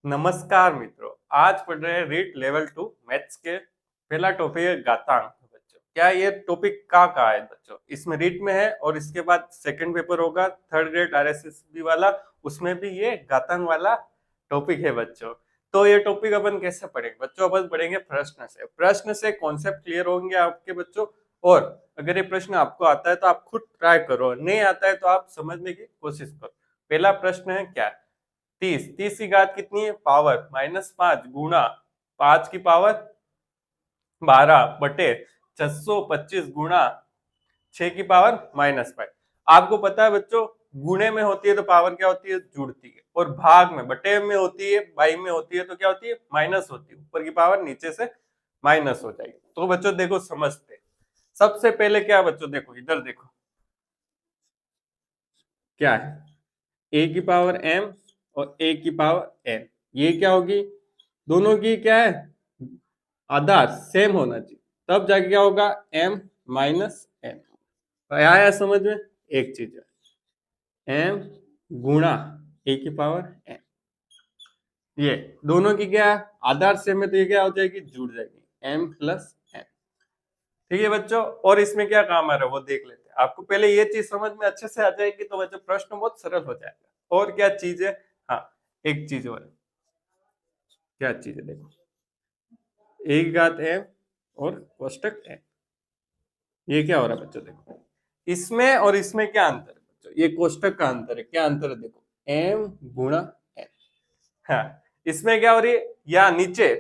नमस्कार मित्रों, आज पढ़ रहे हैं रीट लेवल 2 मैथ्स के पहला टॉपिक है घातांक। बच्चों क्या ये टॉपिक का है बच्चों? इसमें रीट में है और इसके बाद सेकंड पेपर होगा थर्ड ग्रेड आरएसएसबी वाला, उसमें भी ये घातांक वाला टॉपिक है बच्चों। तो ये टॉपिक अपन कैसे पढ़ेंगे बच्चों? अपन पढ़ेंगे प्रश्न से कॉन्सेप्ट क्लियर होंगे आपके बच्चों। और अगर ये प्रश्न आपको आता है तो आप खुद ट्राई करो, नहीं आता है तो आप समझने की कोशिश करो। पहला प्रश्न है क्या? 30 की घात कितनी है? पावर -5 गुणा 5 की पावर 12 बटे 625 गुणा 6 की पावर -5। आपको पता है बच्चों, गुणे में होती है तो पावर क्या होती है? जुड़ती है। और भाग में बटे में होती है, बाई में होती है तो क्या होती है? माइनस होती है। ऊपर की पावर नीचे से माइनस हो जाएगी। तो बच्चों देखो समझते, सबसे पहले क्या बच्चों, देखो इधर देखो क्या है, ए की पावर m और ए की पावर n। ये क्या होगी? दोनों की क्या है? आधार सेम होना चाहिए, तब जाके क्या होगा? m minus n। आया समझ में? एक चीज है m गुणा ए की पावर n। ये दोनों की क्या है? आधार सेम है तो ये क्या हो जाएगी? जुड़ जाएगी m प्लस n। ठीक है बच्चों, और इसमें क्या काम आ रहा है वो देख लेते हैं। आपको पहले ये चीज समझ में अच्छे से आ जाएगी तो बच्चों प्रश्न बहुत सरल हो जाएगा। और क्या चीज है? हाँ, एक चीज और है। क्या चीज है? देखो, ए की घात m और कोष्टक n। ये क्या हो रहा है बच्चों? देखो, इसमें और इसमें क्या अंतर है बच्चों? ये कोष्टक का अंतर है। क्या अंतर है? देखो, m गुणा n। हाँ, इसमें क्या हो रही है? या नीचे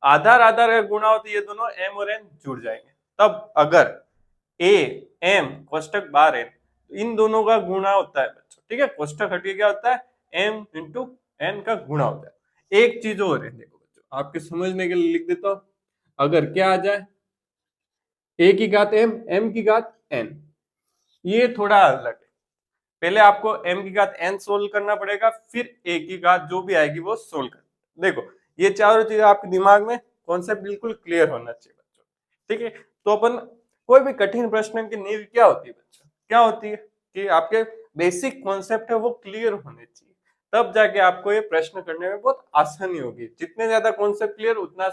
आधार आधार का गुणा होती है, ये दोनों m और n जुड़ जाएंगे। तब अगर a m कोष्टक बार n, तो इन दोनों का गुणा होता है बच्चों। ठीक है, कोष्टक हटिए क्या होता है? m इंटू n का गुणा होता है। एक चीज और है, देखो बच्चों आपके समझने के लिए लिख देता हूं। अगर क्या आ जाए, a की घात m, m की घात n, ये थोड़ा अलग है। पहले आपको m की घात n सोल्व करना पड़ेगा, फिर a की घात जो भी आएगी वो सोल्व करना। देखो, ये चारों चीजें आपके दिमाग में कॉन्सेप्ट बिल्कुल क्लियर होना चाहिए बच्चों। ठीक है, तो अपन कोई भी कठिन प्रश्न की नींव क्या होती है बच्चों? क्या होती है कि आपके बेसिक कॉन्सेप्ट है वो क्लियर होने चाहिए, तब जाके आपको ये प्रश्न करने में बहुत आसानी होगी। जितने ज्यादा कॉन्सेप्ट क्लियर, उतना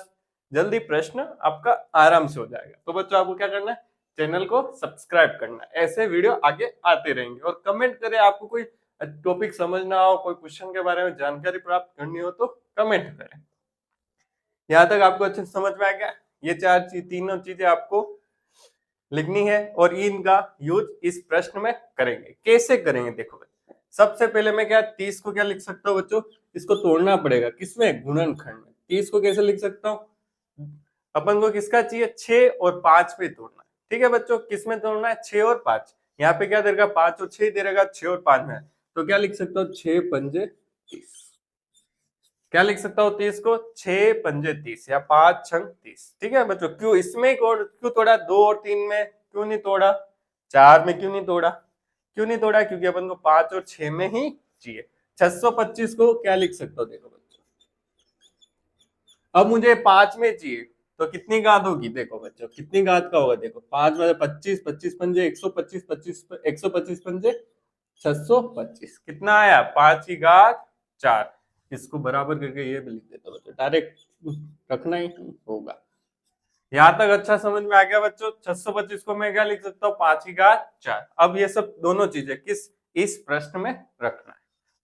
जल्दी प्रश्न आपका आराम से हो जाएगा। तो बच्चों आपको क्या करना है? चैनल को सब्सक्राइब करना है, ऐसे वीडियो आगे आते रहेंगे। और कमेंट करें, आपको कोई टॉपिक समझना हो, कोई क्वेश्चन के बारे में जानकारी प्राप्त करनी हो तो कमेंट करें। यहाँ तक आपको अच्छे से समझ में आ गया? ये तीनों चीजें आपको लिखनी है और इनका यूज इस प्रश्न में करेंगे। कैसे करेंगे देखो, सबसे पहले मैं क्या 30 को क्या लिख सकता हूँ बच्चों? इसको तोड़ना पड़ेगा, किसमें? गुणनखंड में। 30 को कैसे लिख सकता हूँ? अपन को किसका चाहिए? 6 और 5 पे तोड़ना है। ठीक है बच्चों, किसमें तोड़ना है? 6 और 5। यहाँ पे क्या देगा? 5 और 6 दे देगा, 6 और 5 में। तो क्या लिख सकता हूँ? 6 पंजे 30। क्या लिख सकता हूँ 30 को? 6 पंजे 30 या 5 छंग 30। ठीक है बच्चों, क्यों इसमें क्यों तोड़ा? 2 और 3 में क्यों नहीं तोड़ा? 4 में क्यों नहीं तोड़ा? क्यों नहीं तोड़ा? क्योंकि अपन को 5 और 6 में ही चाहिए। 625 को क्या लिख सकता हूँ? देखो बच्चों, अब मुझे 5 में चाहिए तो कितनी घात होगी? देखो बच्चों, कितनी घात का होगा? देखो, 5 में 25, 25 पंजे 125, 25 125 पंजे 625। कितना आया? 5 की घात 4। इसको बराबर करके ये भी लिख देता बच्चों, डायरेक्ट रखना ही होगा। यहाँ तक अच्छा समझ में आ गया बच्चों? 625 को मैं क्या लिख सकता हूँ? 5 की घात 4। अब ये सब दोनों चीजें किस इस प्रश्न में रखना है।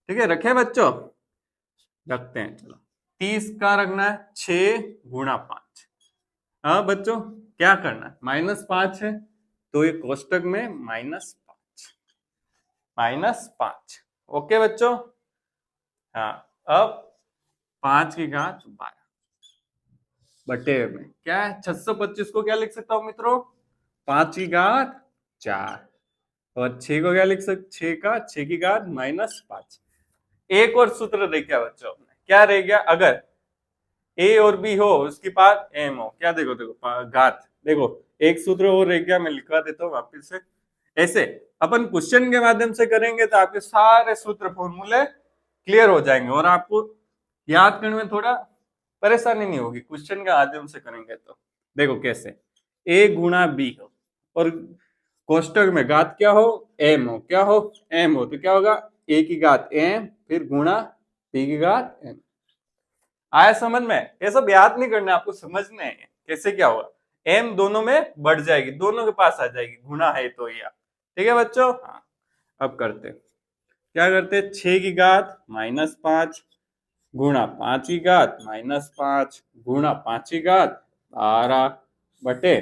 ठीक है, रखे बच्चों? रखते हैं, चलो। 30 का रखना है 6 गुणा 5। हाँ बच्चों, क्या करना है? -5 है तो ये कोष्टक में -5, -5। ओके बच्चों? हाँ, अब 5 की घात 12 बटे में क्या है? 625 को क्या लिख सकता हूँ मित्रों? 5 की घात 4। और 6 को क्या लिख सकते? 6 की घात -5। एक और सूत्र रह गया बच्चों अपने, क्या रह गया? अगर ए और बी हो, उसके पास एम हो। क्या देखो देखो घात, देखो एक सूत्र और रह गया, मैं लिखवा देता हूँ वापिस से। ऐसे अपन क्वेश्चन के माध्यम से करेंगे तो आपके सारे सूत्र फॉर्मूले क्लियर हो जाएंगे और आपको याद करने में थोड़ा परेशानी नहीं होगी। क्वेश्चन के माध्यम से करेंगे तो देखो कैसे, ए गुणा बी हो और कोष्टक में घात क्या हो? एम हो। क्या हो? एम हो। तो क्या होगा? ए की घात एम फिर गुणा बी की घात एम। आया समझ में? ये सब याद नहीं करना, आपको समझना है कैसे क्या होगा। m दोनों में बढ़ जाएगी, दोनों के पास आ जाएगी, गुना है तो यह। ठीक है बच्चों? हाँ, अब करते क्या करते, 6 की घात -5 गुणा 5 की घात -5 गुणा 5 की घात 12 बटे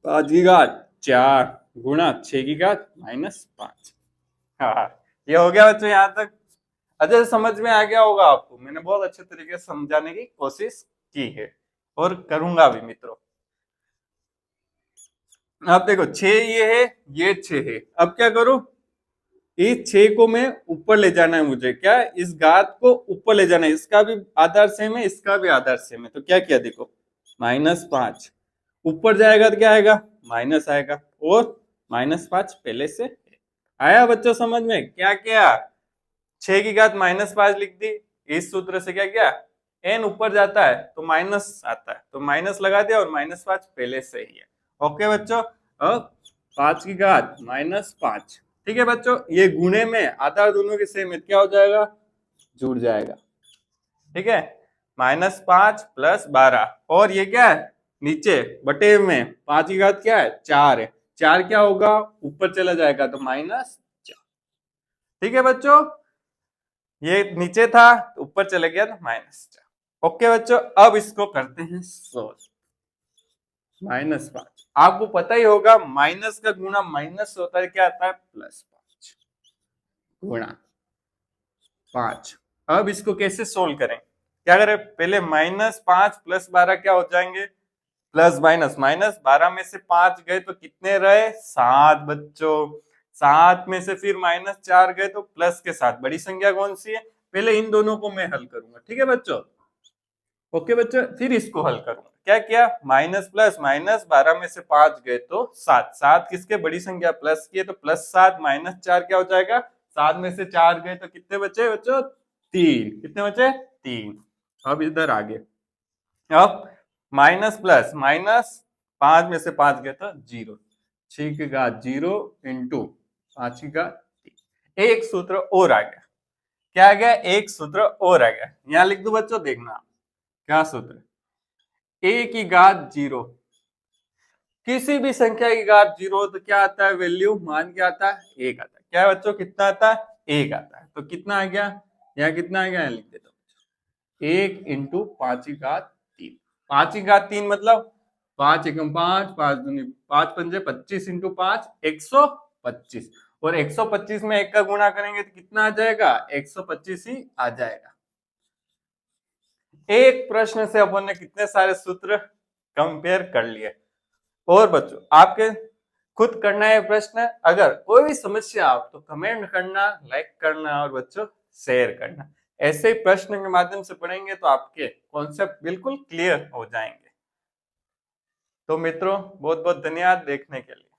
5 की घात 4 गुणा 6 की घात -5। हाँ, ये हो गया बच्चों यहाँ तक। अच्छे से समझ में आ गया होगा आपको, मैंने बहुत अच्छे तरीके से समझाने की कोशिश की है और करूंगा भी मित्रों। अब देखो 6 ये है, ये 6 है, अब क्या करूं, इस 6 को मैं ऊपर ले जाना है मुझे, क्या इस घात को ऊपर ले जाना है, इसका भी आधार सेम है, इसका भी आधार सेम है, तो क्या किया देखो, -5 ऊपर जाएगा तो क्या आएगा, माइनस आएगा, और -5 पहले से आया बच्चों समझ में? क्या किया, 6 की घात -5 लिख दी, इस सूत्र से क्या किया, n ऊपर जाता है तो माइनस आता है, तो माइनस लगा दिया, और -5 पहले से ही है। ओके बच्चों, अब 5 की घात -5, ठीक है बच्चों, ये गुणे में आधार दोनों के सेम है, क्या हो जाएगा, जुड़ जाएगा। ठीक है, -5 + 12, और ये क्या है, नीचे बटे में 5 की घात क्या है, 4 है, 4 क्या होगा, ऊपर चला जाएगा तो -4। ठीक है बच्चों, ये नीचे था तो ऊपर चले गया तो -4। ओके बच्चों, अब इसको करते हैं सोल्व। -5, आपको पता ही होगा माइनस का गुणा माइनस होता है, क्या आता है, +5 गुणा 5। अब इसको कैसे सोल्व करें, क्या करें, पहले -5 + 12 क्या हो जाएंगे, प्लस माइनस माइनस, 12 में से 5 गए तो कितने रहे, 7 बच्चों, 7 में से फिर -4 गए तो प्लस के साथ बड़ी संख्या कौन सी है, पहले इन दोनों को मैं हल करूंगा। ठीक है बच्चों, ओके बच्चों, फिर इसको हल करूंगा। क्या किया, माइनस प्लस माइनस, 12 में से 5 गए तो 7, 7 किसके, बड़ी संख्या प्लस की है, तो +7 -4 क्या हो जाएगा, 7 में से 4 गए तो कितने बचे बच्चों, 3, कितने बचे, 3। अब इधर आगे, अब माइनस प्लस माइनस, 5 में से 5 गए तो 0, 6 की घात 0 इंटू 5 की घात 3। एक सूत्र और आ गया, क्या आ गया, एक सूत्र और आ गया, यहां लिख दो बच्चों, देखना क्या सूत्र, a की घात 0, किसी भी संख्या की घात 0 हो तो क्या आता है, वैल्यू मान क्या आता है, 1 आता है। क्या है बच्चों, कितना आता है, 1 आता है, तो कितना आ गया, यहाँ कितना आ गया, यहाँ लिख देता हूँ, 1 इंटू 5 की घात 3, 5 की घात 3 मतलब 5 एकम 5, 5 दूनी 5 पंजे 25 इंटू 5 125, और 125 में 1 का गुणा करेंगे तो कितना आ जाएगा, 125 ही आ जाएगा। एक प्रश्न से अपन ने कितने सारे सूत्र कंपेयर कर लिए। और बच्चों आपके खुद करना है प्रश्न, अगर कोई भी समस्या हो तो कमेंट करना, लाइक करना, और बच्चों शेयर करना। ऐसे ही प्रश्न के माध्यम से पढ़ेंगे तो आपके कॉन्सेप्ट बिल्कुल क्लियर हो जाएंगे। तो मित्रों बहुत बहुत धन्यवाद देखने के लिए।